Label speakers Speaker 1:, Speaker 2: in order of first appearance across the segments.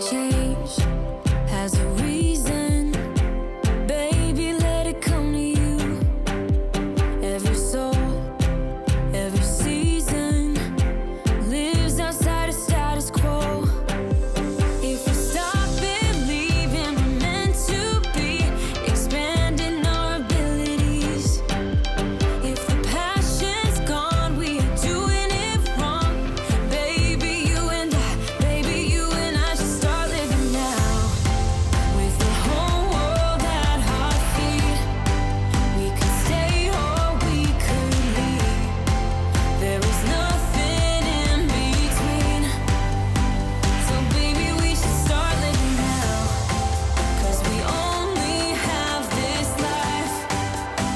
Speaker 1: change has a reason. Baby, let it come to you. Every soul, every season lives outside of status quo. If we stop believing we're meant to be, expanding our abilities. If the passion's gone, we are doing it wrong. Baby, you and I should start living now. With the whole world at our feet, we could stay or we could leave. There is nothing in between. So baby, we should start living now. 'Cause we only have this life.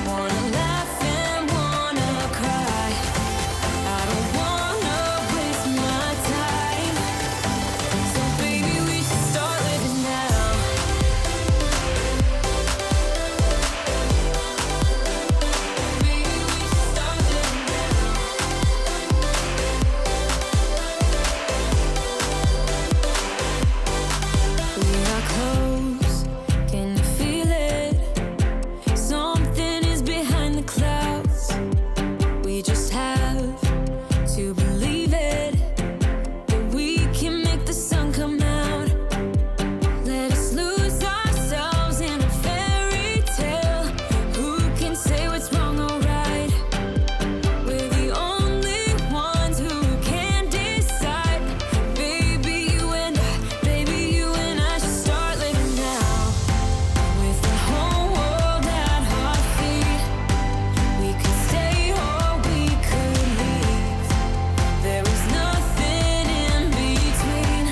Speaker 1: Wanna laugh and wanna cry. I don't wanna waste my time. So baby, we should start living now. Baby, we should start living now. We are close, can you feel it? Something is behind the clouds. We just have to believe it, that we can make the sun come out. Let us lose ourselves in a fairy tale. Who can say what's wrong or right? We're the only ones who can decide. Baby, you and I should start living now. With the whole world at our feet, we could stay or we could leave. There is nothing in between.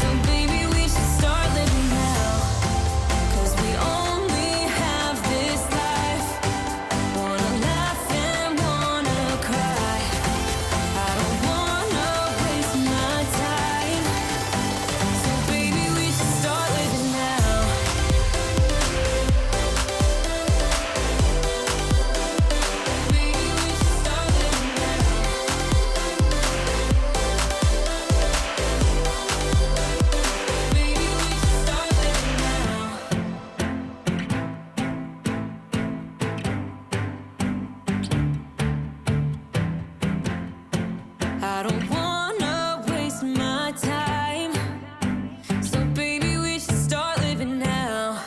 Speaker 1: So baby, we should start living now. 'Cause we only have this life. Wanna laugh and wanna cry. I don't wanna waste my time. So baby, we should start living now. Baby, we should start living now. Baby, we should start living now. I don't wanna waste my time. So baby, we should start living now.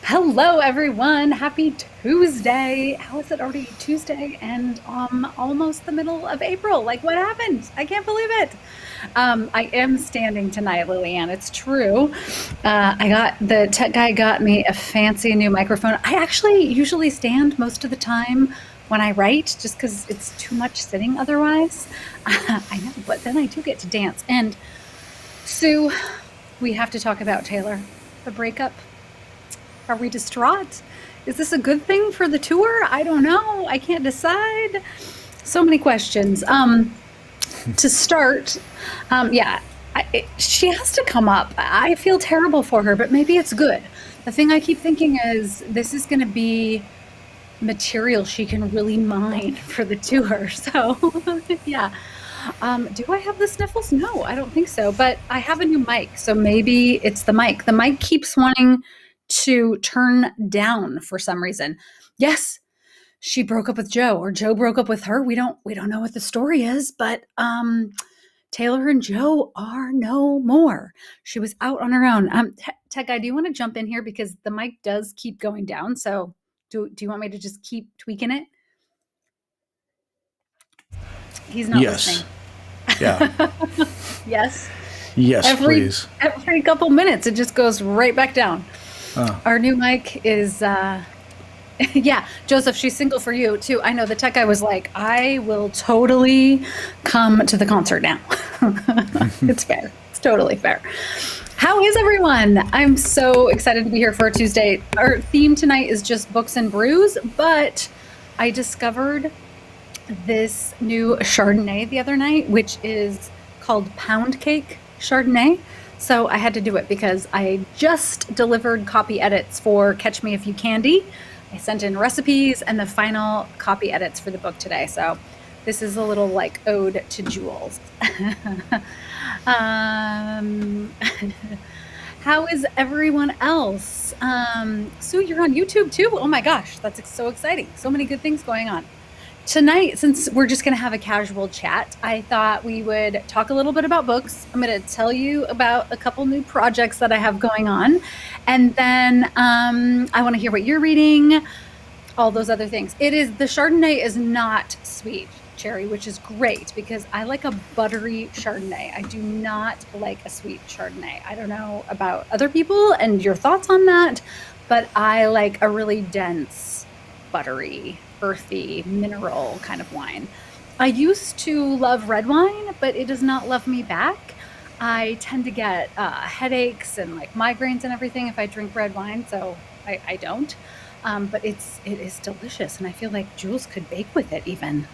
Speaker 2: Hello, everyone. Happy Tuesday. How is it already Tuesday and almost the middle of April? Like, what happened? I can't believe it. I am standing tonight, Lillian. It's true. The tech guy got me a fancy new microphone. I actually usually stand most of the time when I write just because it's too much sitting otherwise. I know, but then I do get to dance. And Sue, we have to talk about Taylor, the breakup. Are we distraught? Is this a good thing for the tour? I don't know. I can't decide. So many questions. To start, she has to come up. I feel terrible for her, but maybe it's good. The thing I keep thinking is this is going to be material she can really mine for the tour. So, yeah. Do I have the sniffles? No, I don't think so. But I have a new mic, so maybe it's the mic. The mic keeps wanting to turn down for some reason. Yes, she broke up with Joe, or Joe broke up with her. We don't know what the story is, but Taylor and Joe are no more. She was out on her own. Tech guy, do you want to jump in here because the mic does keep going down? So do you want me to just keep tweaking it? He's not listening.
Speaker 3: Yeah.
Speaker 2: Yes.
Speaker 3: Yes, please.
Speaker 2: Every couple minutes, it just goes right back down. Our new mic is, yeah, Joseph, she's single for you too. I know the tech guy was like, I will totally come to the concert now. It's fair. It's totally fair. How is everyone? I'm so excited to be here for a Tuesday. Our theme tonight is just books and brews, but I discovered this new Chardonnay the other night, which is called Pound Cake Chardonnay. So I had to do it because I just delivered copy edits for Catch Me If You Candy. I sent in recipes and the final copy edits for the book today. So This is a little like ode to Jules. um, how is everyone else? Sue, you're on YouTube too? Oh my gosh, that's so exciting. So many good things going on. Tonight, since we're just going to have a casual chat, I thought we would talk a little bit about books. I'm going to tell you about a couple new projects that I have going on. And then I want to hear what you're reading, all those other things. The Chardonnay is not sweet cherry, which is great because I like a buttery Chardonnay. I do not like a sweet Chardonnay. I don't know about other people and your thoughts on that, but I like a really dense, buttery, earthy, mineral kind of wine. I used to love red wine, but it does not love me back. I tend to get headaches and like migraines and everything if I drink red wine, so I don't. But it is delicious, and I feel like Jules could bake with it even.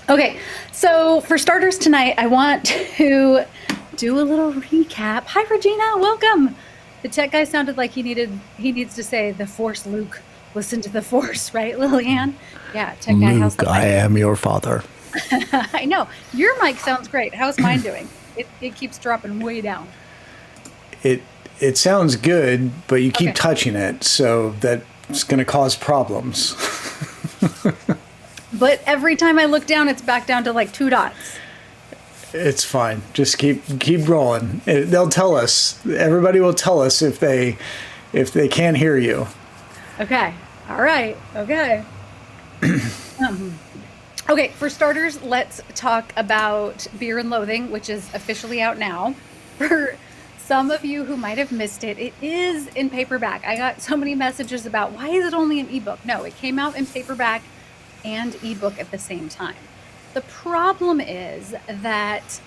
Speaker 2: Okay, so for starters tonight, I want to do a little recap. Hi, Regina, welcome. The tech guy sounded like he needs to say the Force, Luke. Listen to the Force, right, Lillian? Yeah, tech guy. How's the
Speaker 3: Luke, I am your father.
Speaker 2: I know your mic sounds great. How's mine doing? It keeps dropping way down.
Speaker 3: It sounds good, but you keep touching it, so that's going to cause problems.
Speaker 2: But every time I look down, it's back down to like 2 dots.
Speaker 3: It's fine. Just keep rolling. They'll tell us. Everybody will tell us if they can't hear you.
Speaker 2: Okay. All right. Okay. Okay. For starters, let's talk about Beer and Loathing, which is officially out now. For some of you who might have missed it, it is in paperback. I got so many messages about why is it only an ebook? No, it came out in paperback and ebook at the same time. The problem is that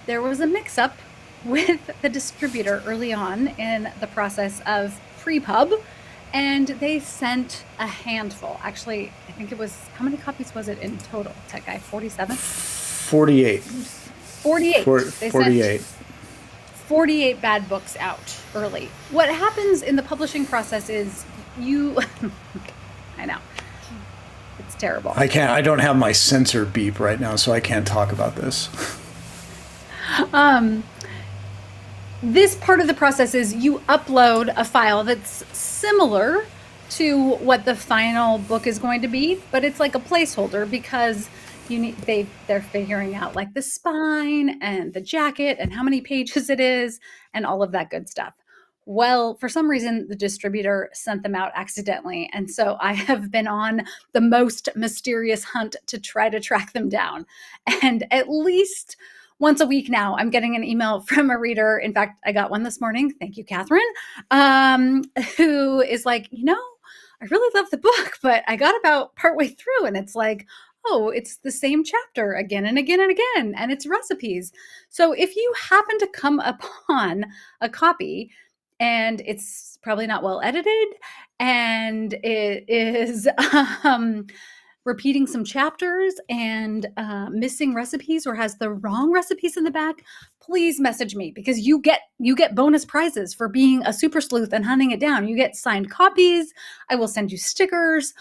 Speaker 2: there was a mix-up with the distributor early on in the process of pre-pub, and they sent a handful. Actually, I think it was, how many copies was it in total, Tech Guy? 47?
Speaker 3: 48.
Speaker 2: 48.
Speaker 3: 48.
Speaker 2: 48 bad books out early. What happens in the publishing process is I know. It's terrible.
Speaker 3: I don't have my censor beep right now, so I can't talk about this.
Speaker 2: This part of the process is you upload a file that's similar to what the final book is going to be, but it's like a placeholder because they're figuring out like the spine and the jacket and how many pages it is and all of that good stuff. Well, for some reason, the distributor sent them out accidentally. And so I have been on the most mysterious hunt to try to track them down. And at least once a week now, I'm getting an email from a reader. In fact, I got one this morning. Thank you, Catherine, who is like, I really love the book, but I got about partway through and it's like, oh, it's the same chapter again and again and again, and it's recipes. So if you happen to come upon a copy, and it's probably not well edited, and it is repeating some chapters and missing recipes or has the wrong recipes in the back, please message me because you get bonus prizes for being a super sleuth and hunting it down. You get signed copies. I will send you stickers.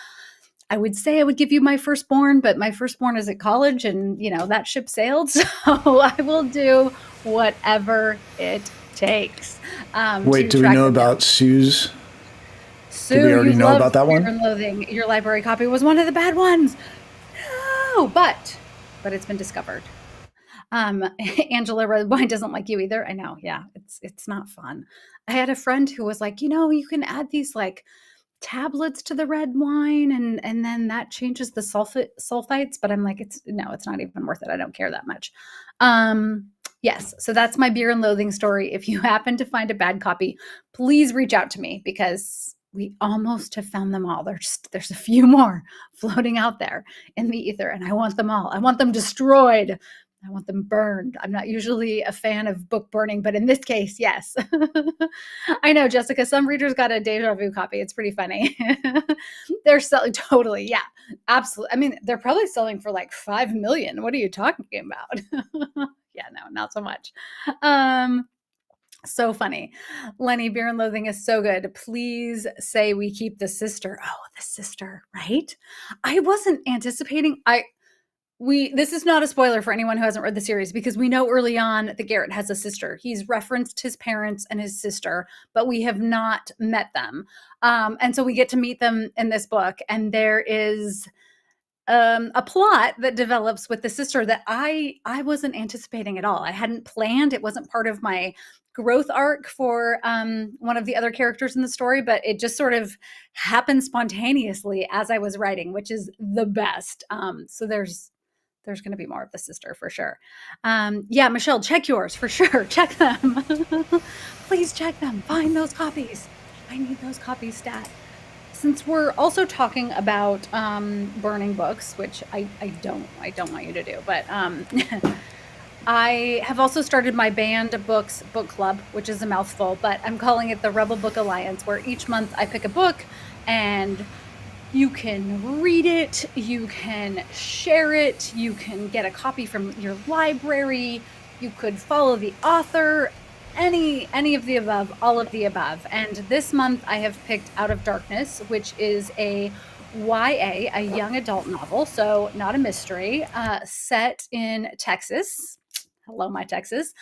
Speaker 2: I would say I would give you my firstborn, but my firstborn is at college and, that ship sailed. So I will do whatever it takes.
Speaker 3: Wait, do we know about Sue's?
Speaker 2: Sue,
Speaker 3: did we already know about that one?
Speaker 2: Fear and Loathing. Your library copy was one of the bad ones. No, but it's been discovered. Angela Red Wine doesn't like you either. I know. Yeah, it's not fun. I had a friend who was like, you can add these like tablets to the red wine and then that changes the sulfites, but I'm like, it's not even worth it. I don't care that much. Yes, so that's my Beer and Loathing story. If you happen to find a bad copy, please reach out to me because we almost have found them all. There's a few more floating out there in the ether, and I want them all. I want them destroyed. I want them burned. I'm not usually a fan of book burning, but in this case, yes. I know, Jessica, some readers got a deja vu copy. It's pretty funny. They're selling totally. Yeah, absolutely. I mean, they're probably selling for like 5 million. What are you talking about? Yeah, no, not so much. So funny. Lenny, Beer and Loathing is so good. Please say we keep the sister. Oh, the sister, right? I wasn't anticipating. this is not a spoiler for anyone who hasn't read the series because we know early on that Garrett has a sister. He's referenced his parents and his sister, but we have not met them. And so we get to meet them in this book, and there is a plot that develops with the sister that I wasn't anticipating at all. I hadn't planned. It wasn't part of my growth arc for one of the other characters in the story, but it just sort of happened spontaneously as I was writing, which is the best. So there's going to be more of the sister for sure. Yeah, Michelle, check yours for sure. Check them. Please check them. Find those copies. I need those copies stat. Since we're also talking about burning books, which I don't want you to do, but I have also started my banned books book club, which is a mouthful, but I'm calling it the Rebel Book Alliance, where each month I pick a book and you can read it, you can share it, you can get a copy from your library, you could follow the author, any of the above, all of the above. And this month I have picked Out of Darkness, which is a YA, a young adult novel, so not a mystery, set in Texas. Hello, my Texas.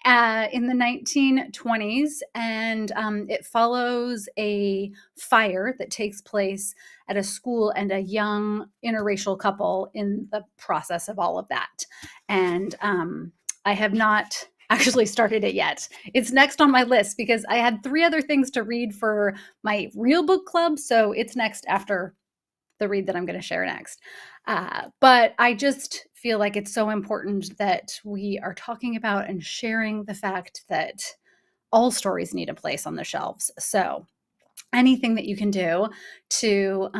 Speaker 2: In the 1920s, and it follows a fire that takes place at a school and a young interracial couple in the process of all of that. And I have not actually started it yet. It's next on my list because I had 3 other things to read for my real book club, so it's next after the read that I'm going to share next. But I just feel like it's so important that we are talking about and sharing the fact that all stories need a place on the shelves. So anything that you can do to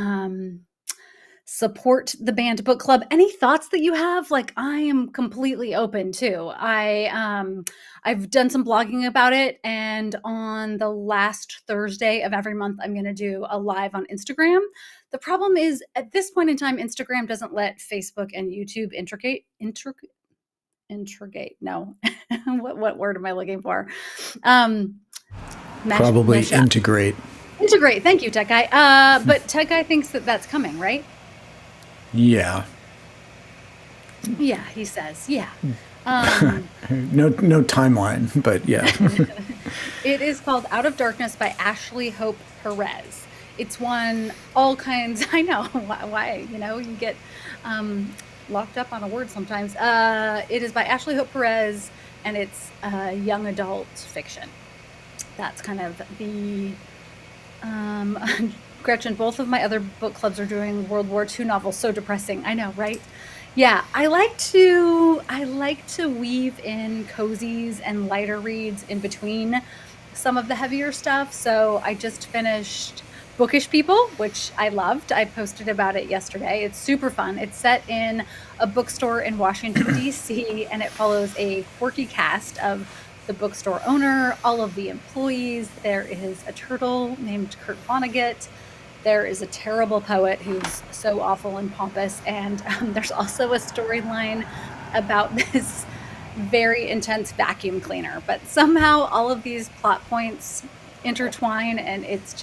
Speaker 2: support the banned book club. Any thoughts that you have? Like, I am completely open too. I've done some blogging about it, and on the last Thursday of every month, I'm going to do a live on Instagram. The problem is, at this point in time, Instagram doesn't let Facebook and YouTube integrate. No, what word am I looking for?
Speaker 3: Probably
Speaker 2: mesh up.
Speaker 3: integrate.
Speaker 2: Integrate. Thank you, Tech Guy. But Tech Guy thinks that that's coming, right?
Speaker 3: Yeah.
Speaker 2: Yeah, he says. Yeah.
Speaker 3: No timeline, but yeah.
Speaker 2: It is called Out of Darkness by Ashley Hope Perez. It's won all kinds. I know why. You get locked up on a word sometimes. It is by Ashley Hope Perez, and it's young adult fiction. That's kind of the Gretchen, both of my other book clubs are doing World War II novels. So depressing. I know, right? Yeah, I like to weave in cozies and lighter reads in between some of the heavier stuff. So I just finished Bookish People, which I loved. I posted about it yesterday. It's super fun. It's set in a bookstore in Washington, D.C., and it follows a quirky cast of the bookstore owner, all of the employees. There is a turtle named Kurt Vonnegut. There is a terrible poet who's so awful and pompous. And there's also a storyline about this very intense vacuum cleaner. But somehow all of these plot points intertwine, and it's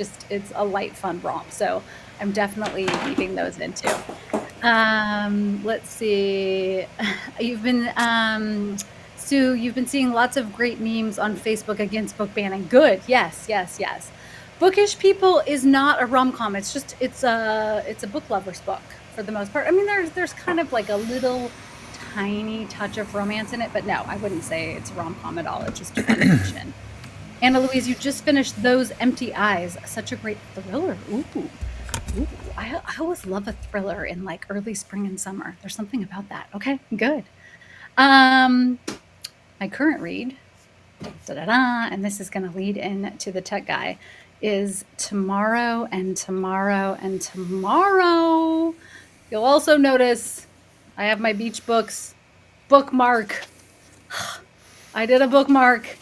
Speaker 2: a light, fun romp. So I'm definitely weaving those in too. Let's see. Sue, you've been seeing lots of great memes on Facebook against book banning. Good. Yes. Bookish People is not a rom-com. It's a book lover's book for the most part. I mean, there's kind of like a little tiny touch of romance in it, but no, I wouldn't say it's a rom-com at all. It's just fun fiction. Anna Louise, you just finished Those Empty Eyes. Such a great thriller. Ooh. I always love a thriller in like early spring and summer. There's something about that. Okay, good. My current read, and this is going to lead into the Tech Guy, is Tomorrow and Tomorrow and Tomorrow. You'll also notice I have my beach books bookmark. I did a bookmark.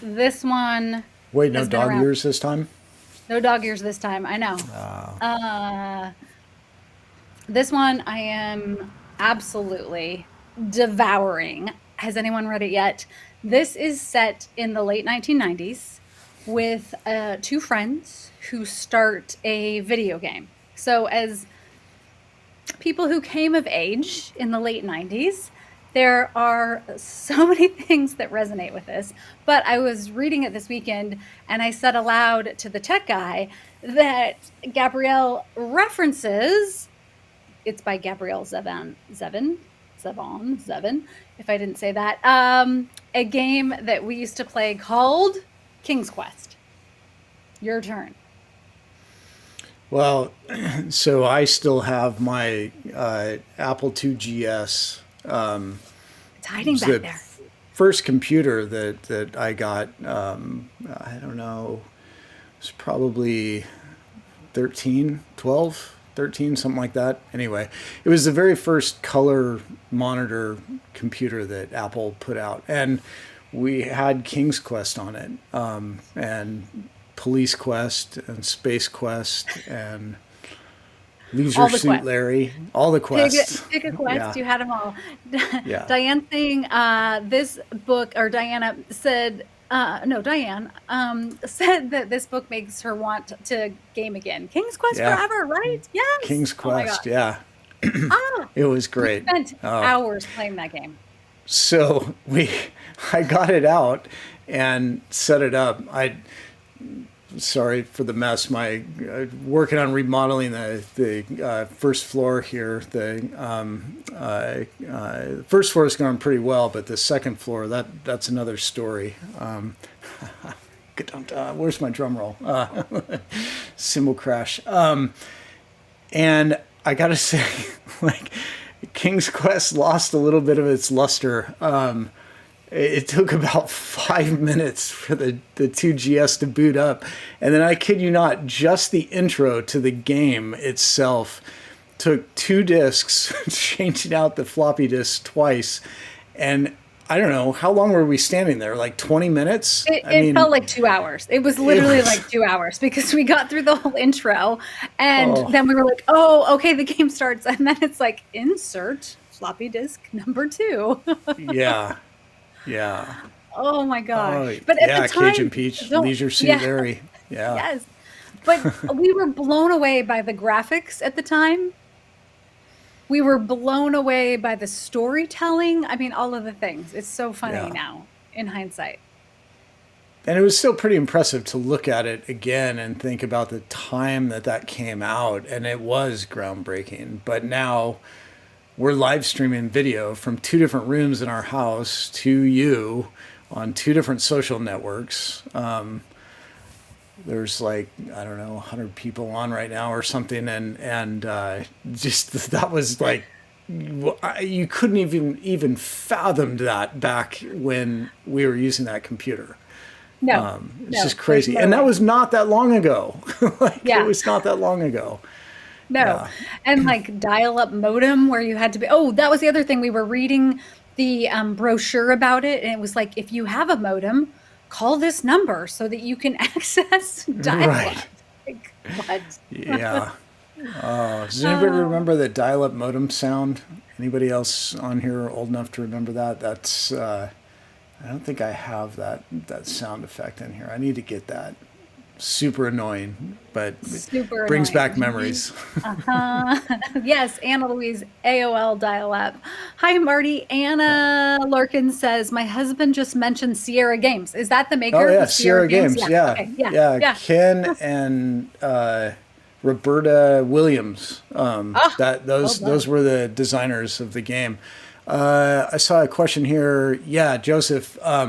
Speaker 2: This one.
Speaker 3: Wait, no dog ears this time?
Speaker 2: No dog ears this time. I know. This one I am absolutely devouring. Has anyone read it yet? This is set in the late 1990s with 2 friends who start a video game. So as people who came of age in the late 90s. There are so many things that resonate with this, but I was reading it this weekend and I said aloud to the tech guy that Gabrielle references, it's by Gabrielle Zevin, if I didn't say that, a game that we used to play called King's Quest. Your turn.
Speaker 3: Well, so I still have my Apple IIgs.
Speaker 2: It's hiding back there.
Speaker 3: First computer that I got, I don't know, it was probably 13, something like that. Anyway, it was the very first color monitor computer that Apple put out. And we had King's Quest on it, and Police Quest and Space Quest and Leisure Suit
Speaker 2: quests.
Speaker 3: Larry, all the quests.
Speaker 2: Pick a quest,
Speaker 3: Yeah.
Speaker 2: you had them all.
Speaker 3: Yeah.
Speaker 2: Diane saying this book, or Diana said, Diane said that this book makes her want to game again. King's Quest
Speaker 3: Yeah.
Speaker 2: forever, right? Yes.
Speaker 3: King's
Speaker 2: Oh my
Speaker 3: Quest,
Speaker 2: God.
Speaker 3: yeah. It was great.
Speaker 2: Spent hours playing that game.
Speaker 3: So I got it out and set it up. Sorry for the mess. My working on remodeling the first floor here. The first floor is going pretty well, but the second floor, that's another story. Where's my drum roll? Cymbal crash. And I gotta say, like, King's Quest lost a little bit of its luster. It took about 5 minutes for the 2GS to boot up. And then I kid you not, just the intro to the game itself took 2 discs, changing out the floppy disk twice. And I don't know, how long were we standing there? Like 20 minutes?
Speaker 2: It felt like 2 hours. It was literally like 2 hours because we got through the whole intro and then we were like, oh, okay, the game starts. And then it's like, insert floppy disk number 2.
Speaker 3: Yeah. Yeah.
Speaker 2: Oh my gosh.
Speaker 3: Oh,
Speaker 2: but at the time,
Speaker 3: Cajun Peach, Leisure Suit Larry. Yeah.
Speaker 2: Yes. But we were blown away by the graphics at the time. We were blown away by the storytelling. I mean, all of the things. It's so funny now in hindsight.
Speaker 3: And it was still pretty impressive to look at it again and think about the time that came out. And it was groundbreaking. But now we're live streaming video from 2 different rooms in our house to you on 2 different social networks. There's like, I don't know, 100 people on right now or something. And just that was like, you couldn't even fathom that back when we were using that computer.
Speaker 2: No.
Speaker 3: It's just crazy. And that was not that long ago. It was not that long ago.
Speaker 2: No.
Speaker 3: Yeah.
Speaker 2: And like dial-up modem where you had to be, that was the other thing. We were reading the brochure about it. And it was like, if you have a modem, call this number so that you can access dial-up.
Speaker 3: Right.
Speaker 2: Like, what?
Speaker 3: Yeah. Does anybody remember the dial-up modem sound? Anybody else on here old enough to remember that? That's, I don't think I have that sound effect in here. I need to get that. Super annoying, but
Speaker 2: Super
Speaker 3: brings
Speaker 2: annoying.
Speaker 3: back memories.
Speaker 2: Yes, Anna Louise, AOL dial-up. Hi, Marty. Anna Larkin says, my husband just mentioned Sierra Games. Is that the maker?
Speaker 3: Oh, yeah,
Speaker 2: of
Speaker 3: Sierra Games. Yeah.
Speaker 2: Okay. Yeah.
Speaker 3: Ken and Roberta Williams. Those were the designers of the game. I saw a question here. Yeah, Joseph. Let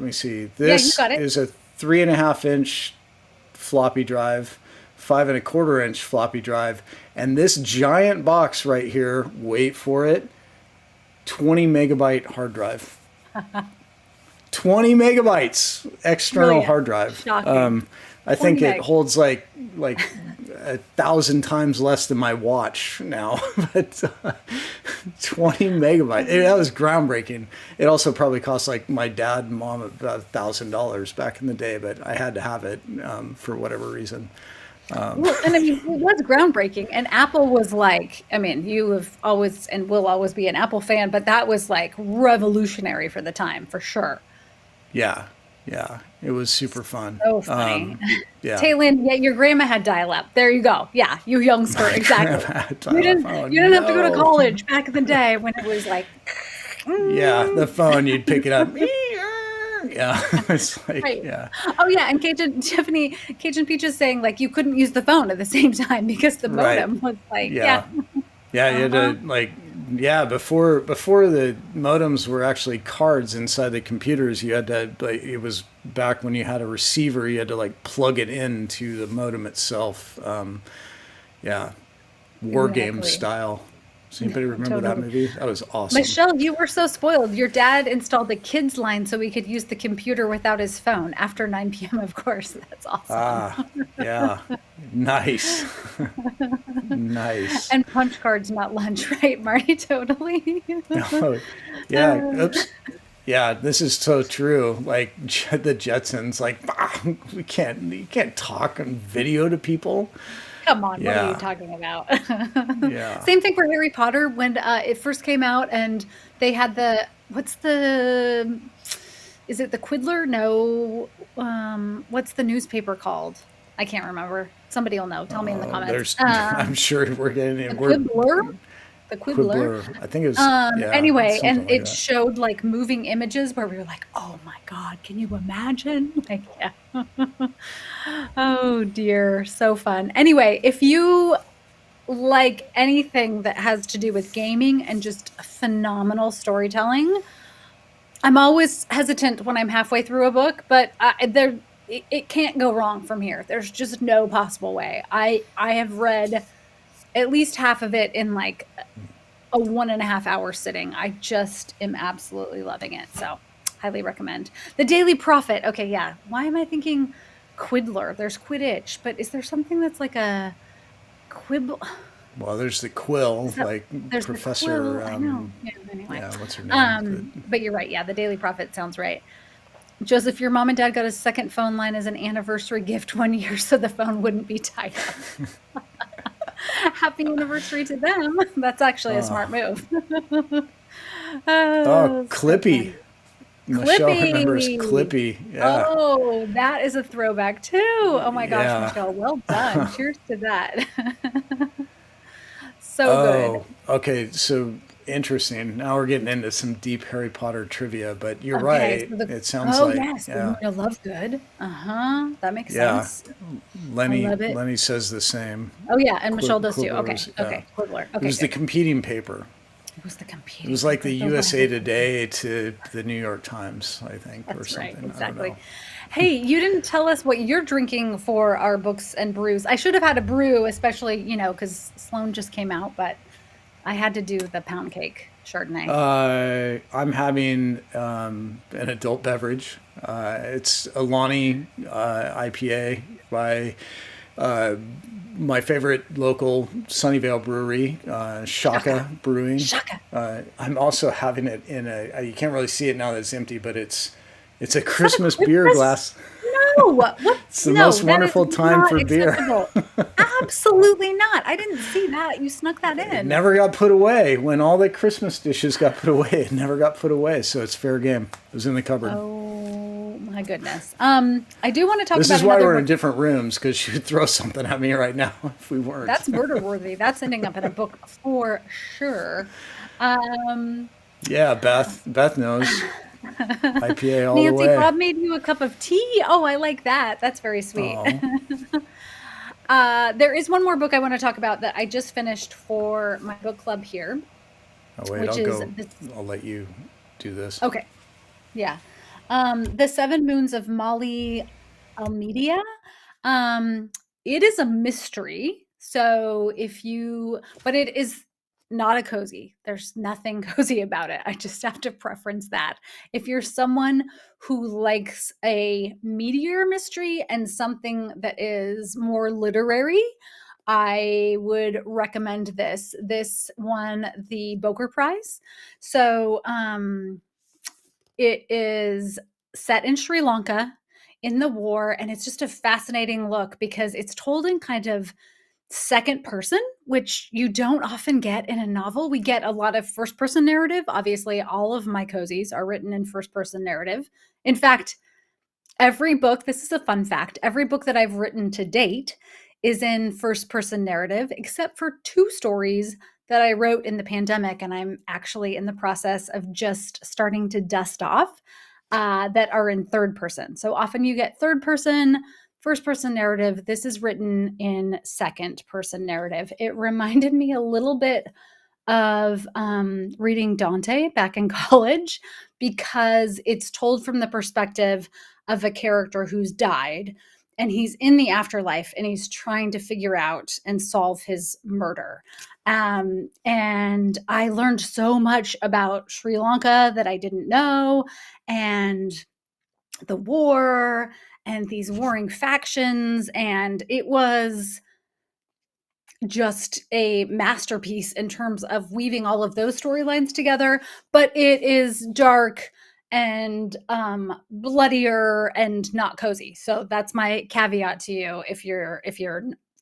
Speaker 3: me see. This is a 3.5-inch floppy drive, 5.25-inch floppy drive, and this giant box right here, wait for it, 20 megabyte hard drive. 20 megabytes external hard drive.
Speaker 2: Shocking.
Speaker 3: I think it holds like 1,000 times less than my watch now, but 20 megabytes. That was groundbreaking. It also probably cost like my dad and mom about $1,000 back in the day, but I had to have it for whatever reason.
Speaker 2: Well, and I mean, it was groundbreaking. And Apple was like, I mean, you have always and will always be an Apple fan, but that was like revolutionary for the time, for sure.
Speaker 3: Yeah. Yeah, it was super fun.
Speaker 2: So funny.
Speaker 3: Yeah.
Speaker 2: Taylin, yeah, your grandma had dial-up. There you go. Yeah, you youngster,
Speaker 3: My
Speaker 2: exactly.
Speaker 3: grandma had
Speaker 2: You
Speaker 3: dial-up.
Speaker 2: didn't
Speaker 3: Oh
Speaker 2: you didn't have to go to
Speaker 3: no.
Speaker 2: college back in the day when it was like
Speaker 3: Yeah, the
Speaker 2: mm,
Speaker 3: phone, you'd pick it up. Yeah, it's like,
Speaker 2: right.
Speaker 3: yeah,
Speaker 2: Oh yeah, and Cajun Peach is saying like you couldn't use the phone at the same time because the
Speaker 3: right.
Speaker 2: modem was like, yeah.
Speaker 3: Yeah. Yeah, you had
Speaker 2: Uh-huh.
Speaker 3: to like, yeah, before the modems were actually cards inside the computers, you had to like, it was back when you had a receiver, you had to like plug it into the modem itself. Yeah, war game
Speaker 2: Exactly.
Speaker 3: style. Does anybody remember that
Speaker 2: Totally.
Speaker 3: movie? That was awesome.
Speaker 2: Michelle, you were so spoiled. Your dad installed a kids line so he could use the computer without his phone after 9 p.m., of course. That's awesome.
Speaker 3: Ah, yeah, nice, nice.
Speaker 2: And punch cards, not lunch, right, Marty? Totally.
Speaker 3: Oh, yeah. Oops. Yeah, this is so true. Like the Jetsons, like you can't talk on video to people.
Speaker 2: Come on, what are you
Speaker 3: Yeah,
Speaker 2: talking about?
Speaker 3: yeah.
Speaker 2: Same thing for Harry Potter when it first came out and they had what's is it the Quiddler? No. What's the newspaper called? I can't remember. Somebody will know. Tell me in the comments.
Speaker 3: There's, I'm sure we're getting
Speaker 2: The
Speaker 3: it. We're
Speaker 2: Quibbler? The Quibbler.
Speaker 3: Quibbler. I think it was, yeah,
Speaker 2: Anyway,
Speaker 3: something
Speaker 2: and
Speaker 3: like
Speaker 2: it
Speaker 3: that.
Speaker 2: showed like moving images where we were like, oh my God, can you imagine? Like, yeah. Oh dear, so fun. Anyway, if you like anything that has to do with gaming and just phenomenal storytelling, I'm always hesitant when I'm halfway through a book, but it can't go wrong from here. There's just no possible way. I have read at least half of it in like a 1.5 hour sitting. I just am absolutely loving it. So highly recommend. The Daily Prophet. Okay, yeah. Why am I thinking Quiddler? There's Quidditch, but is there something that's like a quibble?
Speaker 3: Well, there's the Quill,
Speaker 2: Is that
Speaker 3: like
Speaker 2: there's the
Speaker 3: Professor,
Speaker 2: quill? I know. Yeah, anyway.
Speaker 3: yeah, what's her name?
Speaker 2: But you're right. Yeah, the Daily Prophet sounds right. Joseph, your mom and dad got a second phone line as an anniversary gift 1 year so the phone wouldn't be tied up. Happy anniversary to them. That's actually a smart move.
Speaker 3: Oh,
Speaker 2: Oh, so
Speaker 3: Clippy.
Speaker 2: fun.
Speaker 3: Michelle remembers
Speaker 2: Clippy.
Speaker 3: Clippy. Yeah,
Speaker 2: Oh, that is a throwback too. Oh my gosh,
Speaker 3: yeah.
Speaker 2: Michelle, well done. Cheers to that. So good.
Speaker 3: Oh, okay. So interesting. Now we're getting into some deep Harry Potter trivia, but you're
Speaker 2: Okay,
Speaker 3: right.
Speaker 2: so
Speaker 3: It sounds
Speaker 2: oh
Speaker 3: like,
Speaker 2: yes, the
Speaker 3: yeah,
Speaker 2: Luna Lovegood. Uh-huh. That makes
Speaker 3: yeah.
Speaker 2: sense. I
Speaker 3: Lenny
Speaker 2: love it.
Speaker 3: Lenny says the same.
Speaker 2: Oh yeah, and Michelle does too.
Speaker 3: Quibbler
Speaker 2: Okay,
Speaker 3: was, yeah.
Speaker 2: okay, Quibbler.
Speaker 3: It
Speaker 2: Okay,
Speaker 3: was the
Speaker 2: good.
Speaker 3: competing paper.
Speaker 2: It was the
Speaker 3: It
Speaker 2: competing
Speaker 3: was like
Speaker 2: paper,
Speaker 3: the
Speaker 2: the
Speaker 3: USA
Speaker 2: rival.
Speaker 3: Today to the New York Times, I think, or
Speaker 2: That's right,
Speaker 3: something. I don't
Speaker 2: exactly.
Speaker 3: know.
Speaker 2: Hey, you didn't tell us what you're drinking for our books and brews. I should have had a brew, especially, because Sloan just came out, but I had to do the pound cake Chardonnay.
Speaker 3: I'm having an adult beverage. It's a Lonnie IPA by my favorite local Sunnyvale brewery,
Speaker 2: Shaka.
Speaker 3: Shaka Brewing.
Speaker 2: Shaka.
Speaker 3: I'm also having it in you can't really see it now that it's empty, but it's a
Speaker 2: Is that a
Speaker 3: Christmas beer
Speaker 2: Christmas?
Speaker 3: glass.
Speaker 2: No. What?
Speaker 3: It's the
Speaker 2: No,
Speaker 3: most
Speaker 2: that is
Speaker 3: wonderful time
Speaker 2: not
Speaker 3: for beer.
Speaker 2: acceptable. Absolutely not. I didn't see that. You snuck that
Speaker 3: It
Speaker 2: in.
Speaker 3: never got put away. When all the Christmas dishes got put away, it never got put away. So it's fair game. It was in the cupboard.
Speaker 2: Oh my goodness. I do want to talk
Speaker 3: This
Speaker 2: about
Speaker 3: is why
Speaker 2: another
Speaker 3: we're
Speaker 2: book.
Speaker 3: in different rooms, because she would throw something at me right now if we weren't.
Speaker 2: That's murder worthy. That's ending up in a book for sure. Um,
Speaker 3: Yeah, Beth knows. IPA all the
Speaker 2: Nancy,
Speaker 3: way.
Speaker 2: Bob made you a cup of tea. Oh, I like that. That's very sweet.
Speaker 3: Oh,
Speaker 2: There is one more book I want to talk about that I just finished for my book club here,
Speaker 3: oh wait,
Speaker 2: which
Speaker 3: I'll
Speaker 2: is
Speaker 3: go.
Speaker 2: this.
Speaker 3: I'll let you do this.
Speaker 2: Okay, yeah. The Seven Moons of Molly Almedia. Um, it is a mystery. So but it is not a cozy. There's nothing cozy about it. I just have to preference that. If you're someone who likes a meteor mystery and something that is more literary, I would recommend this. This won the Booker Prize. So, it is set in Sri Lanka in the war, and it's just a fascinating look because it's told in kind of second person, which you don't often get in a novel. We get a lot of first person narrative. Obviously, all of my cozies are written in first person narrative. In fact, Every book, this is a fun fact, every book that I've written to date is in first person narrative, except for two stories that I wrote in the pandemic. And I'm actually in the process of just starting to dust off that are in third person. So often you get third person, first person narrative. This is written in second person narrative. It reminded me a little bit of reading Dante back in college because it's told from the perspective of a character who's died and he's in the afterlife and he's trying to figure out and solve his murder. And I learned so much about Sri Lanka that I didn't know, and the war and these warring factions. And it was just a masterpiece in terms of weaving all of those storylines together, but it is dark and bloodier and not cozy. So that's my caveat to you. If you're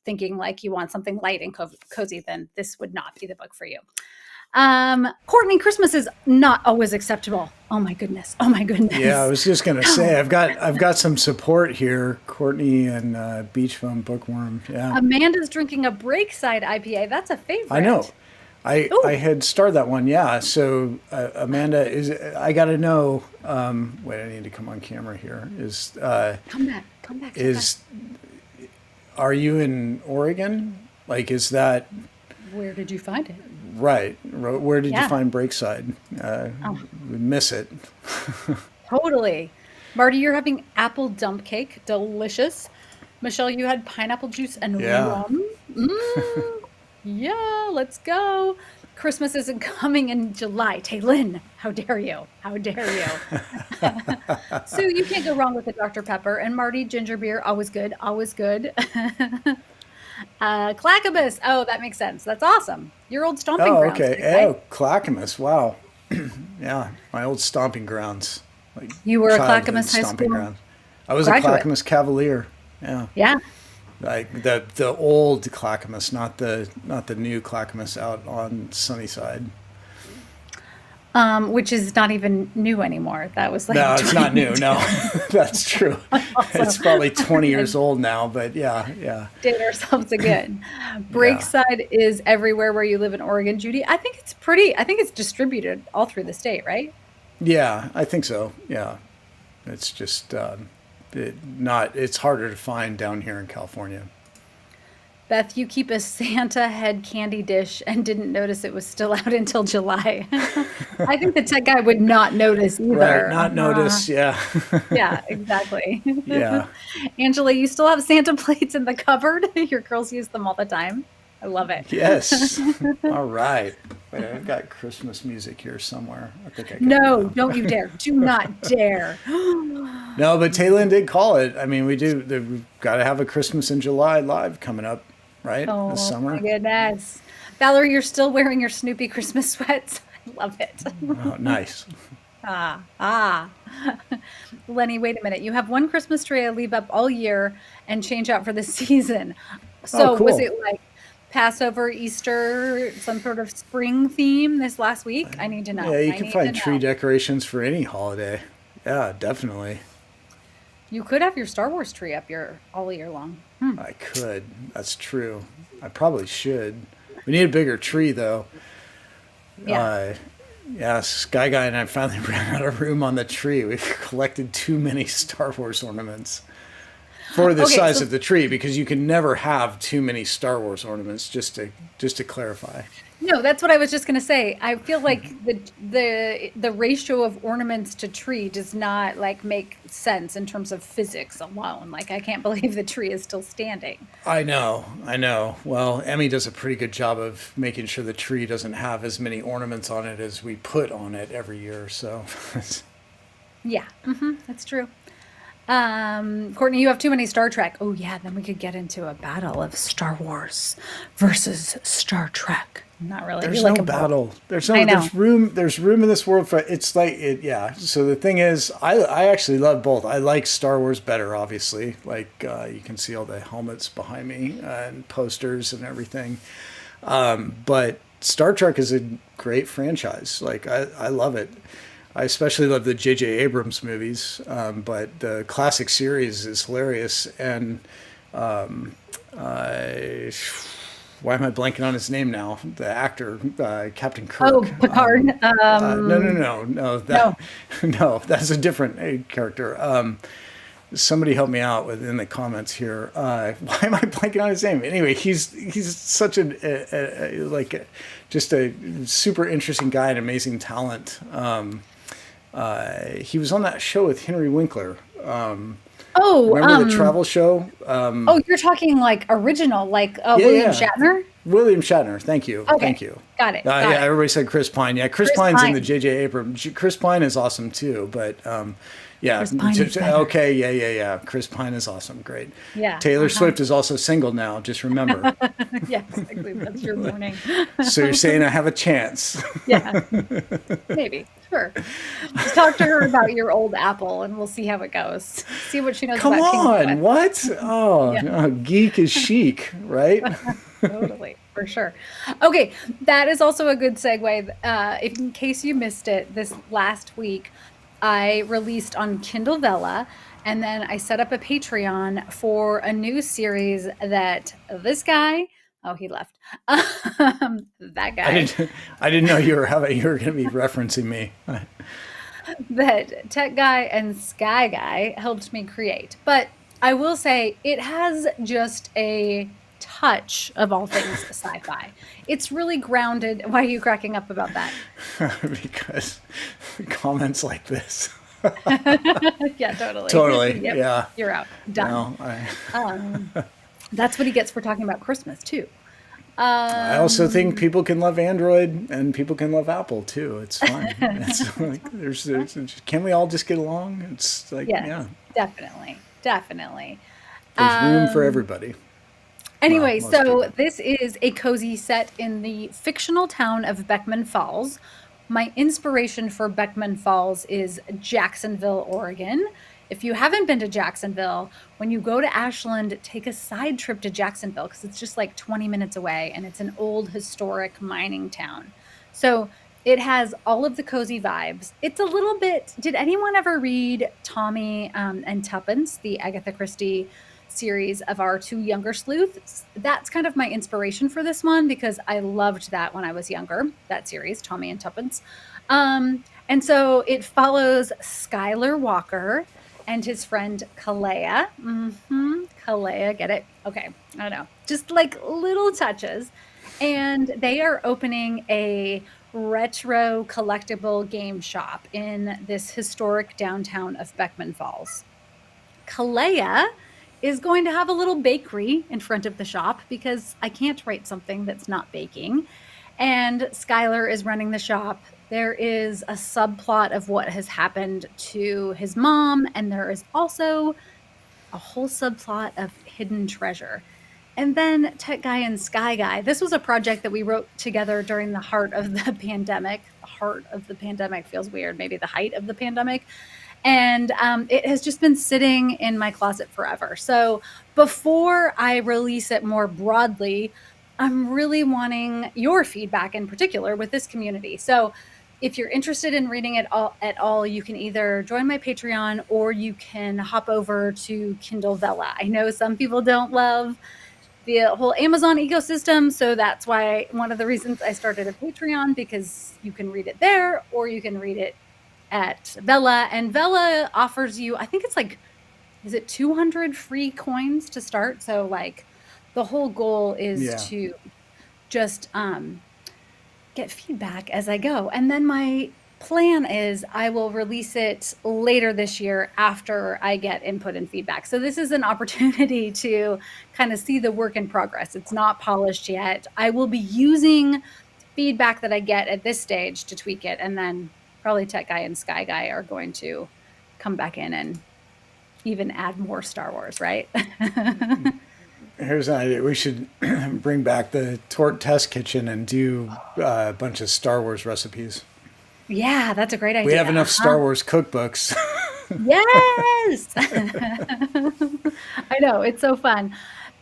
Speaker 2: thinking like you want something light and cozy, then this would not be the book for you. Courtney, Christmas is not always acceptable. Oh my goodness. Oh my goodness.
Speaker 3: Yeah, I was just gonna say I've got some support here, Courtney and Beach Bum Bookworm. Yeah,
Speaker 2: Amanda's drinking a Breakside IPA. That's a favorite.
Speaker 3: I know. I had started that one. Yeah. So Amanda is. I got to know. Wait, I need to come on camera here. Is
Speaker 2: Come back.
Speaker 3: is are you in Oregon? Like, is that
Speaker 2: Where did you find it?
Speaker 3: right? Where did you
Speaker 2: Yeah.
Speaker 3: find Breakside? We miss it.
Speaker 2: Totally. Marty, you're having apple dump cake. Delicious. Michelle, you had pineapple juice and
Speaker 3: Yeah.
Speaker 2: rum. Yeah, let's go. Christmas isn't coming in July. Taylin, how dare you? How dare you? Sue, you can't go wrong with a Dr. Pepper. And Marty, ginger beer, always good, always good. Clackamas. Oh, that makes sense. That's awesome. Your old stomping
Speaker 3: Oh,
Speaker 2: grounds,
Speaker 3: okay.
Speaker 2: right?
Speaker 3: Oh, Clackamas. Wow. Yeah, my old stomping grounds. Like
Speaker 2: You were a
Speaker 3: childhood
Speaker 2: Clackamas High
Speaker 3: stomping
Speaker 2: School
Speaker 3: grounds. I was a
Speaker 2: graduate.
Speaker 3: Clackamas Cavalier. Yeah,
Speaker 2: Yeah.
Speaker 3: like the old Clackamas, not the new Clackamas out on Sunnyside.
Speaker 2: Which is not even new anymore. That was like
Speaker 3: No, it's not new.
Speaker 2: 20.
Speaker 3: No, that's true. It's probably 20 years old now, but yeah.
Speaker 2: Date ourselves again.
Speaker 3: Yeah.
Speaker 2: Breakside is everywhere where you live in Oregon, Judy. I think it's distributed all through the state, right?
Speaker 3: Yeah, I think so. Yeah. It's just it's harder to find down here in California.
Speaker 2: Beth, you keep a Santa head candy dish and didn't notice it was still out until July. I think the tech guy would not notice either.
Speaker 3: Right, not notice. Yeah.
Speaker 2: Yeah, exactly.
Speaker 3: Yeah.
Speaker 2: Angela, you still have Santa plates in the cupboard? Your girls use them all the time. I love it.
Speaker 3: Yes. All right. Wait, I've got Christmas music here somewhere. I think I got it
Speaker 2: No,
Speaker 3: now.
Speaker 2: don't you dare. Do not dare.
Speaker 3: No, but Taylin did call it. I mean, we've got to have a Christmas in July live coming up, right?
Speaker 2: Oh
Speaker 3: This
Speaker 2: my
Speaker 3: summer.
Speaker 2: goodness. Valerie, you're still wearing your Snoopy Christmas sweats. I love it.
Speaker 3: Oh, nice.
Speaker 2: Ah. Lenny, wait a minute. You have one Christmas tree I leave up all year and change out for the season. So
Speaker 3: Oh,
Speaker 2: was
Speaker 3: cool.
Speaker 2: it like Passover, Easter, some sort of spring theme this last week? I need to know.
Speaker 3: Yeah, you
Speaker 2: I
Speaker 3: can
Speaker 2: need
Speaker 3: find
Speaker 2: to
Speaker 3: tree
Speaker 2: know.
Speaker 3: decorations for any holiday. Yeah, definitely.
Speaker 2: You could have your Star Wars tree up all year long.
Speaker 3: I could. That's true. I probably should. We need a bigger tree, though.
Speaker 2: Yeah.
Speaker 3: Yeah, Sky Guy and I finally ran out of room on the tree. We've collected too many Star Wars ornaments for the
Speaker 2: Okay,
Speaker 3: size
Speaker 2: so
Speaker 3: of the tree, because you can never have too many Star Wars ornaments. Just to clarify.
Speaker 2: no, that's what I was just going to say. I feel like the ratio of ornaments to tree does not like make sense in terms of physics alone. Like I can't believe the tree is still standing.
Speaker 3: I know. Well, Emmy does a pretty good job of making sure the tree doesn't have as many ornaments on it as we put on it every year. So,
Speaker 2: Yeah, that's true. Courtney, you have too many Star Trek. Oh yeah, then we could get into a battle of Star Wars versus Star Trek. Not really.
Speaker 3: there's
Speaker 2: You like
Speaker 3: no
Speaker 2: 'em both.
Speaker 3: battle.
Speaker 2: I know.
Speaker 3: There's room in this world for it's like it. Yeah. So the thing is, I actually love both. I like Star Wars better, obviously. Like you can see all the helmets behind me and posters and everything. But Star Trek is a great franchise. Like I love it. I especially love the J.J. Abrams movies, but the classic series is hilarious. And why am I blanking on his name now? The actor, Captain
Speaker 2: Oh,
Speaker 3: Kirk.
Speaker 2: Picard.
Speaker 3: No,
Speaker 2: No.
Speaker 3: no, that's a different character. Somebody help me out in the comments here. Why am I blanking on his name? Anyway, he's such just a super interesting guy, an amazing talent. He was on that show with Henry Winkler.
Speaker 2: Oh,
Speaker 3: Remember the travel show?
Speaker 2: oh, you're talking like original, like
Speaker 3: Yeah,
Speaker 2: William
Speaker 3: yeah.
Speaker 2: Shatner?
Speaker 3: William Shatner. Thank you.
Speaker 2: Okay.
Speaker 3: Thank you.
Speaker 2: Got it.
Speaker 3: Yeah, everybody said Chris Pine. Yeah, Chris
Speaker 2: Chris
Speaker 3: Pine's in
Speaker 2: Pine.
Speaker 3: the J.J. Abrams. Chris Pine is awesome too, but yeah.
Speaker 2: Chris Pine is better.
Speaker 3: Okay, yeah. Chris Pine is awesome. Great.
Speaker 2: Yeah.
Speaker 3: Taylor Swift is also single now. Just remember.
Speaker 2: Yes, exactly. That's your warning.
Speaker 3: So you're saying I have a chance?
Speaker 2: Yeah. Maybe. Sure. Just talk to her about your old Apple and we'll see how it goes. See what she knows
Speaker 3: Come
Speaker 2: about King's
Speaker 3: on,
Speaker 2: Quest.
Speaker 3: what? Oh,
Speaker 2: Yeah.
Speaker 3: no, geek is chic, right?
Speaker 2: Totally, for sure. Okay, that is also a good segue. If in case you missed it, this last week I released on Kindle Vella, and then I set up a Patreon for a new series that this guy. Oh, he left. That guy.
Speaker 3: I didn't know you were going to be referencing me.
Speaker 2: That Tech Guy and Sky Guy helped me create. But I will say it has just a touch of all things sci-fi. It's really grounded. Why are you cracking up about that?
Speaker 3: Because comments like this.
Speaker 2: Yeah, totally.
Speaker 3: Totally.
Speaker 2: Yep,
Speaker 3: Yeah.
Speaker 2: you're out. Done.
Speaker 3: No,
Speaker 2: That's what he gets for talking about Christmas too.
Speaker 3: I also think people can love Android and people can love Apple too. It's fine. It's like can we all just get along? It's like
Speaker 2: Yes,
Speaker 3: yeah,
Speaker 2: definitely.
Speaker 3: there's room for everybody.
Speaker 2: Anyway,
Speaker 3: most
Speaker 2: so
Speaker 3: people.
Speaker 2: this is a cozy set in the fictional town of Beckman Falls. My inspiration for Beckman Falls is Jacksonville, Oregon. If you haven't been to Jacksonville, when you go to Ashland, take a side trip to Jacksonville because it's just like 20 minutes away and it's an old historic mining town. So it has all of the cozy vibes. It's a little bit. Did anyone ever read Tommy and Tuppence, the Agatha Christie series of our two younger sleuths? That's kind of my inspiration for this one because I loved that when I was younger, that series, Tommy and Tuppence. And so it follows Skylar Walker and his friend Kalea. Kalea, get it? Okay, I don't know. Just like little touches. And they are opening a retro collectible game shop in this historic downtown of Beckman Falls. Kalea is going to have a little bakery in front of the shop because I can't write something that's not baking. And Skylar is running the shop. There is a subplot of what has happened to his mom, and there is also a whole subplot of hidden treasure. And then Tech Guy and Sky Guy. This was a project that we wrote together during the heart of the pandemic. The heart of the pandemic feels weird, maybe the height of the pandemic. And it has just been sitting in my closet forever. So before I release it more broadly, I'm really wanting your feedback in particular with this community. So if you're interested in reading it all at all, you can either join my Patreon or you can hop over to Kindle Vella. I know some people don't love the whole Amazon ecosystem, so that's why one of the reasons I started a Patreon, because you can read it there or you can read it at Vella. And Vella offers you, I think it's like, is it 200 free coins to start? So like the whole goal is to just get feedback as I go. And then my plan is I will release it later this year after I get input and feedback. So this is an opportunity to kind of see the work in progress. It's not polished yet. I will be using feedback that I get at this stage to tweak it. And then probably Tech Guy and Sky Guy are going to come back in and even add more Star Wars, right?
Speaker 3: Here's an idea. We should bring back the Tort Test Kitchen and do a bunch of Star Wars recipes.
Speaker 2: Yeah, that's a great idea.
Speaker 3: We have enough Star Wars cookbooks.
Speaker 2: Yes! I know, it's so fun.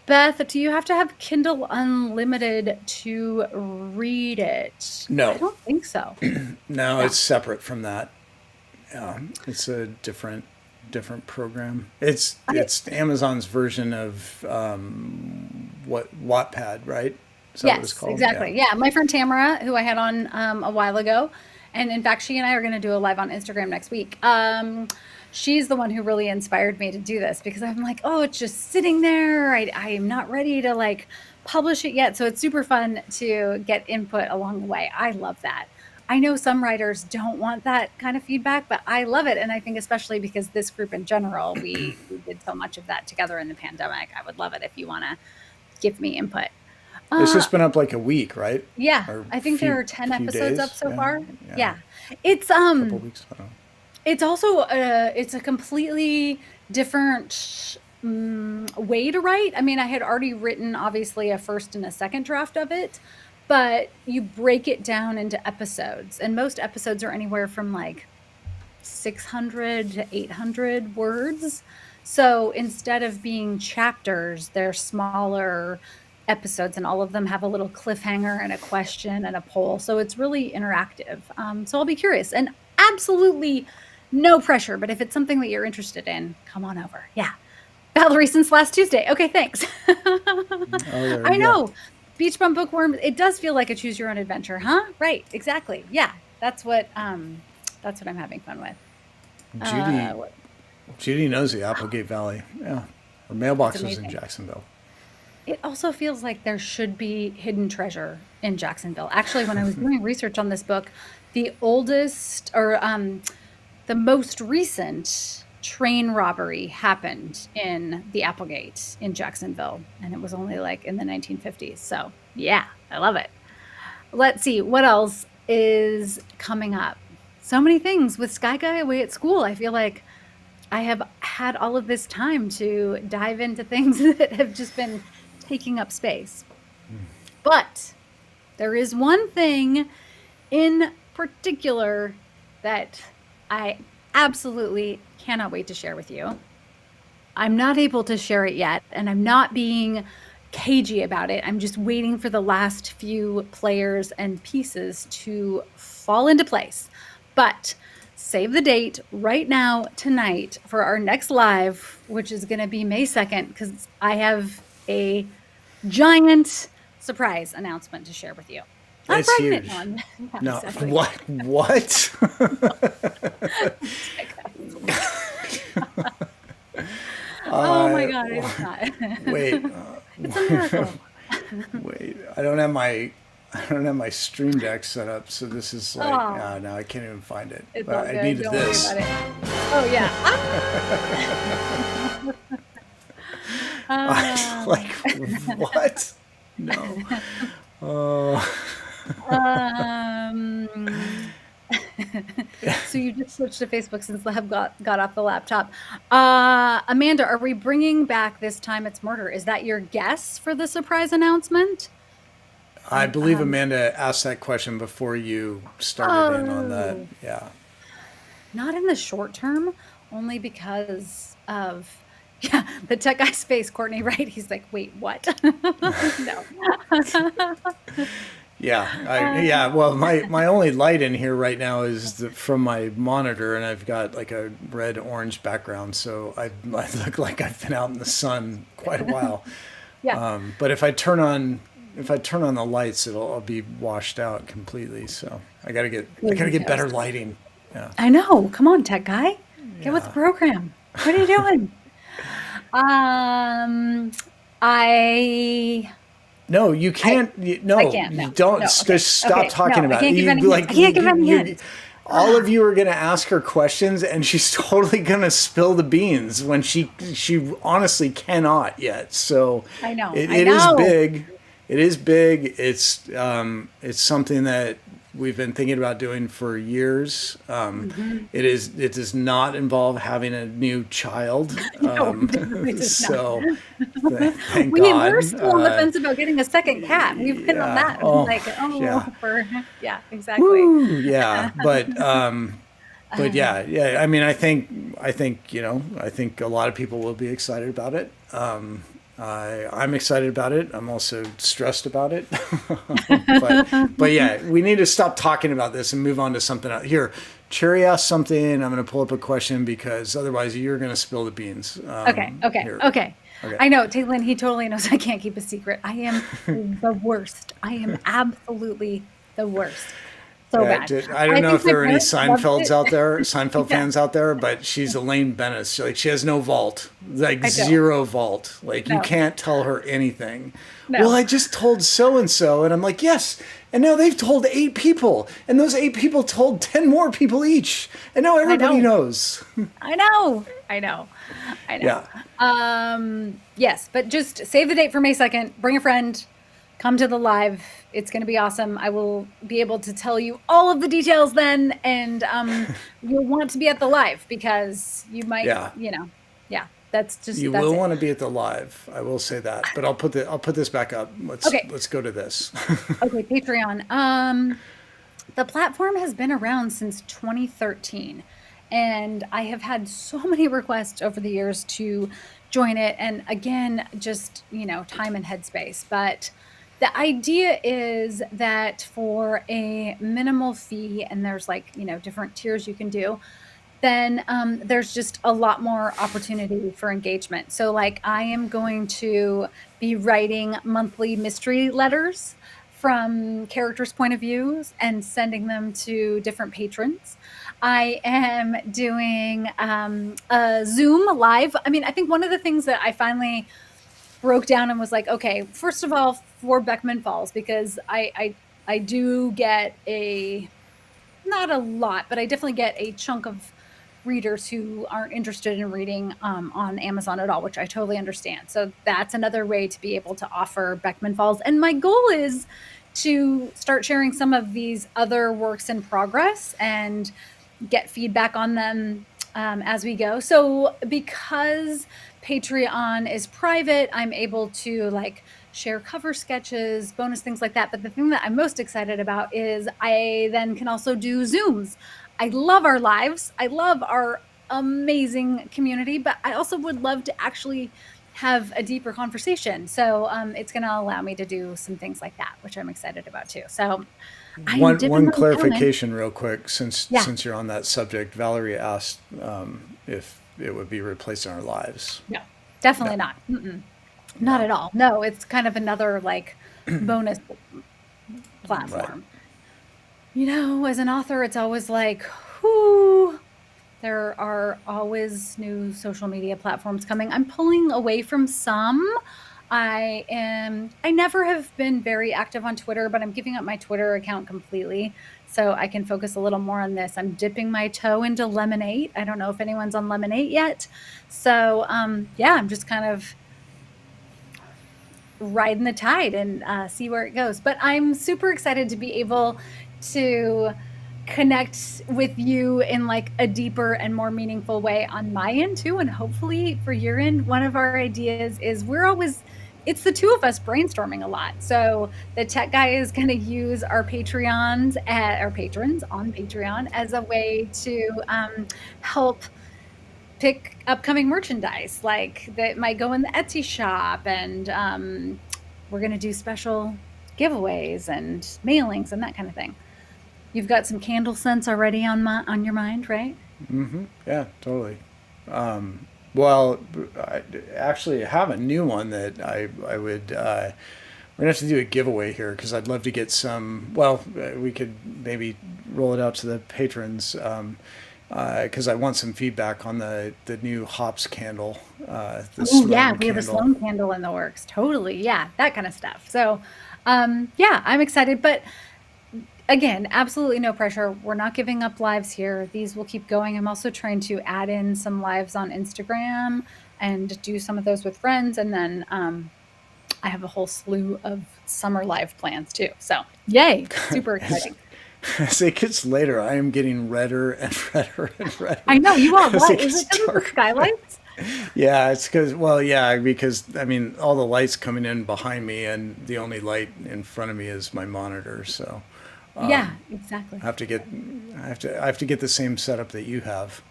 Speaker 2: Beth, do you have to have Kindle Unlimited to read it?
Speaker 3: No.
Speaker 2: I don't think so.
Speaker 3: No,
Speaker 2: Yeah.
Speaker 3: it's separate from that. It's a different program. It's Amazon's version of Wattpad, right? Is that what it's
Speaker 2: Yes,
Speaker 3: called?
Speaker 2: exactly. Yeah, my friend Tamara, who I had on a while ago, and in fact, she and I are going to do a live on Instagram next week. She's the one who really inspired me to do this because I'm like, oh, it's just sitting there. I am not ready to like publish it yet. So it's super fun to get input along the way. I love that. I know some writers don't want that kind of feedback, but I love it. And I think especially because this group in general, we did so much of that together in the pandemic. I would love it if you want to give me input.
Speaker 3: It's just been up like a week, right?
Speaker 2: Yeah,
Speaker 3: Or
Speaker 2: I think there are 10
Speaker 3: few
Speaker 2: episodes
Speaker 3: days?
Speaker 2: up so
Speaker 3: Yeah,
Speaker 2: far.
Speaker 3: yeah.
Speaker 2: Yeah. It's
Speaker 3: A couple weeks. I don't know.
Speaker 2: it's also it's a completely different way to write. I mean, I had already written obviously a first and a second draft of it, but you break it down into episodes, and most episodes are anywhere from like 600 to 800 words. So instead of being chapters, they're smaller episodes, and all of them have a little cliffhanger and a question and a poll. So it's really interactive. So I'll be curious, and absolutely no pressure. But if it's something that you're interested in, come on over. Yeah. Valerie, since last Tuesday. Okay, thanks.
Speaker 3: Oh, there
Speaker 2: I
Speaker 3: you go.
Speaker 2: know. Beach Bum Bookworm, it does feel like a choose your own adventure, huh? Right, exactly. Yeah. That's what I'm having fun with.
Speaker 3: Judy
Speaker 2: What-
Speaker 3: Judy knows the Applegate Valley. Yeah. Her mailbox
Speaker 2: It's
Speaker 3: was in
Speaker 2: amazing.
Speaker 3: Jacksonville.
Speaker 2: It also feels like there should be hidden treasure in Jacksonville. Actually, when I was doing research on this book, the oldest or the most recent train robbery happened in the Applegate in Jacksonville, and it was only like in the 1950s. So, yeah, I love it. Let's see what else is coming up. So many things with Sky Guy away at school. I feel like I have had all of this time to dive into things that have just been taking up space. But there is one thing in particular that I absolutely cannot wait to share with you. I'm not able to share it yet, and I'm not being cagey about it. I'm just waiting for the last few players and pieces to fall into place. But save the date right now, tonight, for our next live, which is going to be May 2nd, because I have a giant surprise announcement to share with you. I'm
Speaker 3: It's
Speaker 2: pregnant.
Speaker 3: huge.
Speaker 2: No, I'm not
Speaker 3: No.
Speaker 2: exactly.
Speaker 3: What?
Speaker 2: Oh my God, it's not.
Speaker 3: Wait.
Speaker 2: It's a miracle.
Speaker 3: Wait. I don't have my Stream Deck set up, so this is like,
Speaker 2: Oh.
Speaker 3: no, I can't even find it.
Speaker 2: It's
Speaker 3: But
Speaker 2: all
Speaker 3: I
Speaker 2: good.
Speaker 3: needed
Speaker 2: Don't
Speaker 3: this.
Speaker 2: worry about it. Oh yeah.
Speaker 3: Like, what? No. Oh.
Speaker 2: Um, so you just switched to Facebook since the hub got off the laptop. Amanda, are we bringing back This Time It's Murder? Is that your guess for the surprise announcement?
Speaker 3: I believe Amanda asked that question before you started in on that.
Speaker 2: Oh.
Speaker 3: Yeah.
Speaker 2: Not in the short term, only because of the tech guy space, Courtney, right? He's like, wait, what? No.
Speaker 3: Yeah. Well, my only light in here right now is from my monitor, and I've got like a red orange background, so I look like I've been out in the sun quite a while.
Speaker 2: Yeah.
Speaker 3: But if I turn on the lights, it'll be washed out completely. So I gotta get better lighting. Yeah.
Speaker 2: I know. Come on, tech guy. Get with the program. What are you doing?
Speaker 3: No, you can't. No,
Speaker 2: I can't. No,
Speaker 3: don't.
Speaker 2: no, okay.
Speaker 3: Just stop
Speaker 2: Okay,
Speaker 3: talking
Speaker 2: no, I
Speaker 3: about
Speaker 2: can't
Speaker 3: it.
Speaker 2: give
Speaker 3: You,
Speaker 2: any hints. I can't give any hints.
Speaker 3: All of you are going to ask her questions, and she's totally going to spill the beans when she honestly cannot yet. So
Speaker 2: I know.
Speaker 3: It
Speaker 2: I
Speaker 3: is
Speaker 2: know.
Speaker 3: big. It is big. It's something that we've been thinking about doing for years. It does not involve having a new child.
Speaker 2: No, it definitely does not.
Speaker 3: So thank
Speaker 2: We
Speaker 3: God.
Speaker 2: were still on the fence about getting a second cat. We've been on that.
Speaker 3: Oh,
Speaker 2: Yeah, exactly.
Speaker 3: Woo, yeah, but yeah. I mean, I think a lot of people will be excited about it. I'm excited about it. I'm also stressed about it. but yeah, we need to stop talking about this and move on to something else. Here, Cherry asked something. I'm going to pull up a question because otherwise you're going to spill the beans.
Speaker 2: Okay, okay,
Speaker 3: Here.
Speaker 2: okay.
Speaker 3: Okay.
Speaker 2: I know, Taylin, he totally knows I can't keep a secret. I am the worst. I am absolutely the worst. So bad.
Speaker 3: I don't know
Speaker 2: think
Speaker 3: if
Speaker 2: my
Speaker 3: there are any
Speaker 2: parents loved
Speaker 3: Seinfelds
Speaker 2: it.
Speaker 3: out there, Seinfeld
Speaker 2: Yeah,
Speaker 3: fans out there, but she's Elaine Bennis. She has no vault, like
Speaker 2: I don't.
Speaker 3: zero vault. Like you
Speaker 2: No,
Speaker 3: can't tell her anything. Well,
Speaker 2: no.
Speaker 3: I just told so and so, and I'm like, yes. And now they've told 8 people, and those 8 people told 10 more people each, and now
Speaker 2: I
Speaker 3: everybody
Speaker 2: know.
Speaker 3: knows.
Speaker 2: I know. I know. I know.
Speaker 3: Yeah.
Speaker 2: Yes, but just save the date for May 2nd. Bring a friend. Come to the live. It's going to be awesome. I will be able to tell you all of the details then, and you'll want to be at the live because you might,
Speaker 3: Yeah.
Speaker 2: yeah. That's
Speaker 3: You
Speaker 2: that's
Speaker 3: will
Speaker 2: it.
Speaker 3: want to be at the live. I will say that, but I'll put this back up.
Speaker 2: Okay.
Speaker 3: Let's go to this.
Speaker 2: Okay, Patreon. The platform has been around since 2013, and I have had so many requests over the years to join it. And again, just, time and headspace. But the idea is that for a minimal fee, and there's different tiers you can do, then there's just a lot more opportunity for engagement. So, I am going to be writing monthly mystery letters from characters' point of views and sending them to different patrons. I am doing a Zoom live. I mean, I think one of the things that I finally broke down and was like, okay, first of all, for Beckman Falls, because I do get not a lot, but I definitely get a chunk of readers who aren't interested in reading on Amazon at all, which I totally understand. So that's another way to be able to offer Beckman Falls. And my goal is to start sharing some of these other works in progress and get feedback on them as we go. So because Patreon is private, I'm able to share cover sketches, bonus things like that. But the thing that I'm most excited about is I then can also do Zooms. I love our lives. I love our amazing community, but I also would love to actually have a deeper conversation. So it's going to allow me to do some things like that, which I'm excited about too. So I am dipping
Speaker 3: One
Speaker 2: my toe in.
Speaker 3: clarification, real quick, since
Speaker 2: Yeah,
Speaker 3: you're on that subject. Valerie asked if it would be replaced in our lives.
Speaker 2: no,
Speaker 3: No,
Speaker 2: definitely not. Not
Speaker 3: no,
Speaker 2: at all. No, it's kind of another bonus
Speaker 3: right.
Speaker 2: platform. As an author, it's always whoo, there are always new social media platforms coming. I'm pulling away from some. I never have been very active on Twitter, but I'm giving up my Twitter account completely so I can focus a little more on this. I'm dipping my toe into Lemonade. I don't know if anyone's on Lemonade yet. So, yeah, I'm just kind of riding the tide and see where it goes. But I'm super excited to be able to connect with you in a deeper and more meaningful way on my end too, and hopefully for your end. One of our ideas is it's the two of us brainstorming a lot. So the tech guy is going to use our our patrons on Patreon as a way to help pick upcoming merchandise that might go in the Etsy shop, and we're going to do special giveaways and mailings and that kind of thing. You've got some candle scents already on your mind, right?
Speaker 3: Yeah, totally. Well, I actually have a new one that I would. We're gonna have to do a giveaway here because I'd love to get some. Well, we could maybe roll it out to the patrons because I want some feedback on the new hops candle, the
Speaker 2: Oh yeah,
Speaker 3: Sloan
Speaker 2: we have a
Speaker 3: candle.
Speaker 2: Sloan candle in the works. Totally, yeah, that kind of stuff. So, yeah, I'm excited, but again, absolutely no pressure. We're not giving up lives here. These will keep going. I'm also trying to add in some lives on Instagram and do some of those with friends. And then I have a whole slew of summer live plans too. So, yay, super
Speaker 3: As,
Speaker 2: exciting.
Speaker 3: as it gets later, I am getting redder and redder and
Speaker 2: I
Speaker 3: redder
Speaker 2: know you are.
Speaker 3: as
Speaker 2: What
Speaker 3: it
Speaker 2: is it
Speaker 3: gets
Speaker 2: because of the
Speaker 3: darker.
Speaker 2: skylights?
Speaker 3: Yeah, it's because, well, yeah, because I mean, all the lights coming in behind me, and the only light in front of me is my monitor. So
Speaker 2: Yeah, exactly.
Speaker 3: I have to get, I have to get the same setup that you have.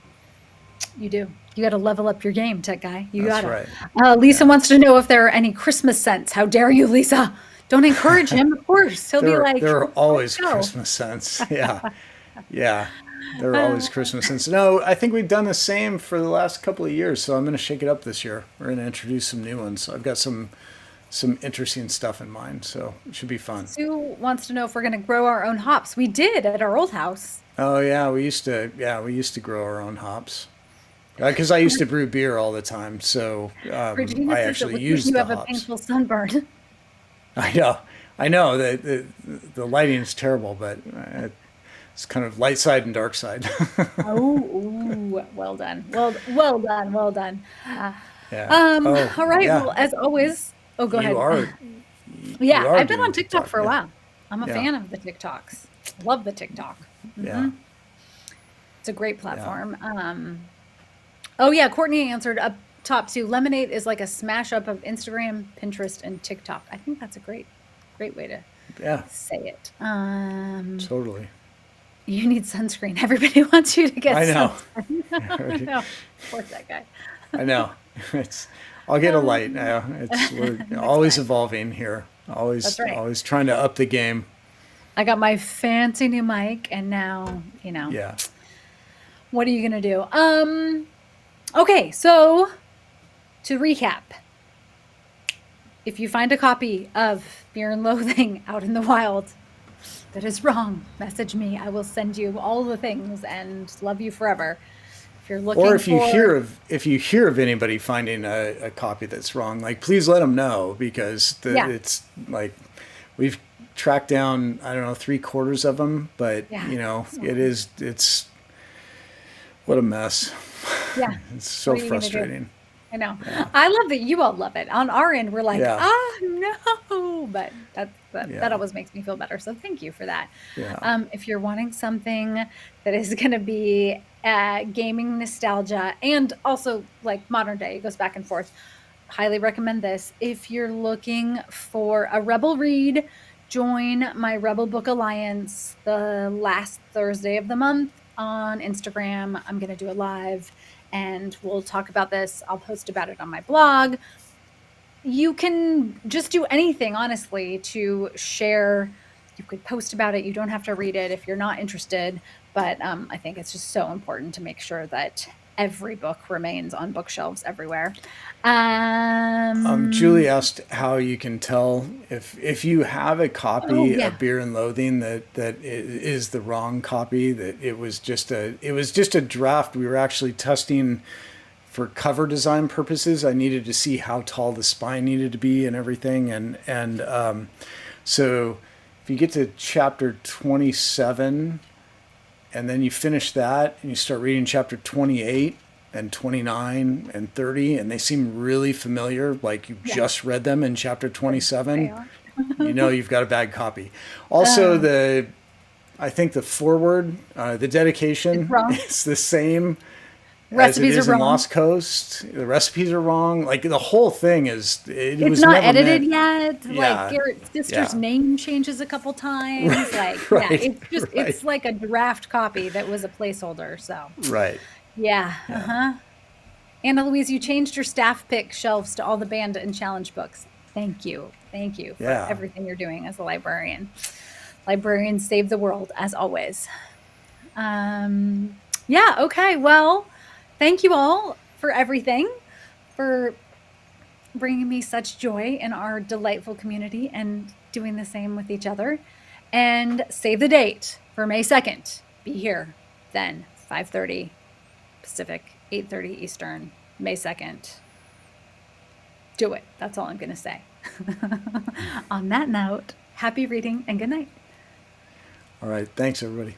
Speaker 2: You do. You got to level up your game, tech guy. You
Speaker 3: That's
Speaker 2: got to.
Speaker 3: right.
Speaker 2: Lisa wants to know if there are any Christmas scents. How dare you, Lisa? Don't encourage him. Of course, he'll be like,
Speaker 3: There are always
Speaker 2: "Let's go."
Speaker 3: Christmas scents. Yeah. Yeah. There are
Speaker 2: Uh,
Speaker 3: always Christmas scents. No, I think we've done the same for the last couple of years, so I'm going to shake it up this year. We're going to introduce some new ones. I've got some interesting stuff in mind, so it should be fun.
Speaker 2: Sue wants to know if we're going to grow our own hops. We did at our old house.
Speaker 3: Oh yeah, we used to. Yeah, we used to grow our own hops. Because I used to brew beer all the time, so
Speaker 2: Regina
Speaker 3: I
Speaker 2: says it
Speaker 3: actually
Speaker 2: looks like
Speaker 3: used
Speaker 2: you
Speaker 3: the
Speaker 2: have a
Speaker 3: hops.
Speaker 2: painful sunburn.
Speaker 3: I know, I know. The lighting is terrible, but it's kind of light side and dark side.
Speaker 2: Oh, ooh, well done. Well done. Well done.
Speaker 3: Yeah. Oh,
Speaker 2: All right.
Speaker 3: yeah.
Speaker 2: Well, as always, oh, go
Speaker 3: You
Speaker 2: ahead.
Speaker 3: are.
Speaker 2: Yeah,
Speaker 3: You are
Speaker 2: I've been
Speaker 3: doing
Speaker 2: on TikTok for a
Speaker 3: yeah.
Speaker 2: while. I'm a
Speaker 3: Yeah.
Speaker 2: fan of the TikToks. Love the TikTok.
Speaker 3: Yeah.
Speaker 2: It's a great platform. Oh yeah, Courtney answered up top too. Lemonade is like a smash up of Instagram, Pinterest, and TikTok. I think that's a great way to
Speaker 3: Yeah.
Speaker 2: say it.
Speaker 3: Totally.
Speaker 2: You need sunscreen. Everybody wants you to get
Speaker 3: I know.
Speaker 2: sunscreen. No, poor that guy.
Speaker 3: I know. It's. I'll get a light now. We're always evolving here.
Speaker 2: That's right.
Speaker 3: Always trying to up the game.
Speaker 2: I got my fancy new mic, and now
Speaker 3: Yeah.
Speaker 2: what are you gonna do? Okay, so to recap, if you find a copy of Fear and Loathing out in the wild that is wrong, message me. I will send you all the things and love you forever. If you're looking
Speaker 3: Or if you
Speaker 2: for,
Speaker 3: hear of anybody finding a copy that's wrong, like please let them know because
Speaker 2: Yeah.
Speaker 3: it's like we've tracked down I don't know 3/4 of them, but
Speaker 2: Yeah.
Speaker 3: it's what a mess.
Speaker 2: yeah,
Speaker 3: It's so
Speaker 2: what are you gonna do?
Speaker 3: frustrating.
Speaker 2: I know. I love that you all love it. On our end, we're like,
Speaker 3: Yeah.
Speaker 2: no, but that
Speaker 3: Yeah.
Speaker 2: always makes me feel better. So thank you for that.
Speaker 3: Yeah.
Speaker 2: If you're wanting something that is going to be gaming nostalgia and also like modern day, it goes back and forth. Highly recommend this. If you're looking for a Rebel read, join my Rebel Book Alliance the last Thursday of the month on Instagram. I'm going to do a live and we'll talk about this. I'll post about it on my blog. You can just do anything, honestly, to share. You could post about it. You don't have to read it if you're not interested. But I think it's just so important to make sure that every book remains on bookshelves everywhere.
Speaker 3: Julie asked how you can tell if you have a copy
Speaker 2: Oh, yeah.
Speaker 3: of Beer and Loathing that is the wrong copy, that it was just a draft. We were actually testing for cover design purposes. I needed to see how tall the spine needed to be and everything, and so if you get to chapter 27 and then you finish that and you start reading chapter 28 and 29 and 30 and they seem really familiar, like you just read them in chapter 27, you know you've got a bad copy. Also, I think the foreword, the dedication
Speaker 2: wrong.
Speaker 3: is the same
Speaker 2: Recipes
Speaker 3: as it is
Speaker 2: are
Speaker 3: in
Speaker 2: wrong.
Speaker 3: Lost Coast. The recipes are wrong. Like the whole thing is, it
Speaker 2: It's
Speaker 3: was
Speaker 2: not
Speaker 3: never
Speaker 2: edited
Speaker 3: meant-
Speaker 2: yet.
Speaker 3: Yeah.
Speaker 2: Like Garrett's sister's
Speaker 3: Yeah.
Speaker 2: name changes a couple times. Like
Speaker 3: Right,
Speaker 2: it's just
Speaker 3: right.
Speaker 2: it's like a draft copy that was a placeholder. So
Speaker 3: Right.
Speaker 2: yeah. Anna Louise, you changed your staff pick shelves to all the band and challenge books. Thank you for
Speaker 3: Yeah.
Speaker 2: everything you're doing as a librarian. Librarians save the world as always. Yeah. Okay. Well, thank you all for everything, for bringing me such joy in our delightful community and doing the same with each other. And save the date for May 2nd. Be here then, 5:30 Pacific, 8:30 Eastern, May 2nd. Do it. That's all I'm going to say. On that note, happy reading and good night.
Speaker 3: All right. Thanks, everybody.